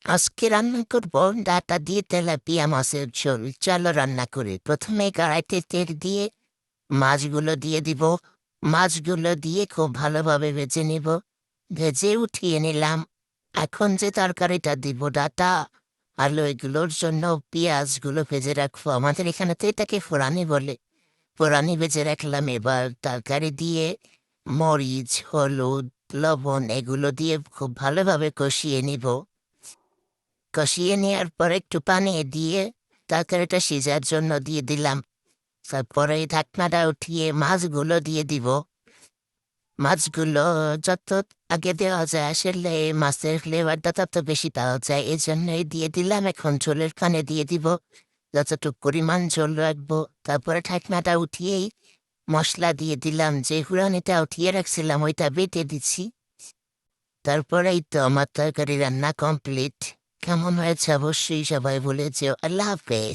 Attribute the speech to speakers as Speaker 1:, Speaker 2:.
Speaker 1: আজকে রান্না করব ডাটা দিয়ে তেলাপিয়া মাছের ঝোল। চলো রান্না করি। প্রথমে কড়াইতে তেল দিয়ে মাছগুলো দিয়ে দিব। মাছগুলো দিয়ে খুব ভালোভাবে ভেজে নিব। ভেজে উঠিয়ে নিলাম। এখন যে তরকারিটা দিব ডাটা আলু এগুলোর জন্য পেঁয়াজগুলো ভেজে রাখবো। আমাদের এখানে তো এটাকে ফোড়ানি বলে। ফোড়ানি ভেজে রাখলাম। এবার তরকারি দিয়ে মরিচ হলুদ লবণ এগুলো দিয়ে খুব ভালোভাবে কষিয়ে নিব। কষিয়ে নেওয়ার পর একটু পানি দিয়ে তরকারিটা সিজার জন্য দিয়ে দিলাম। তারপরে এই ঢাকনাটা উঠিয়ে মাছগুলো দিয়ে দিব। মাছগুলো যত আগে দেওয়া যায় আসলে এই মাছের ফ্লেভারটা তত বেশি পাওয়া যায়, এই জন্যই দিয়ে দিলাম। এখন ঝোলের পানি দিয়ে দিব, যতটুকু পরিমাণ ঝোল রাখবো। তারপরে ঢাকনাটা উঠিয়েই মশলা দিয়ে দিলাম। যে হুড়ানিটা উঠিয়ে রাখছিলাম ওইটা বেটে দিচ্ছি। তারপরেই তো আমার তরকারি রান্না কমপ্লিট। কেমন হয়েছে অবশ্যই সবাই বলেছে। আল্লাহ হাফেজ।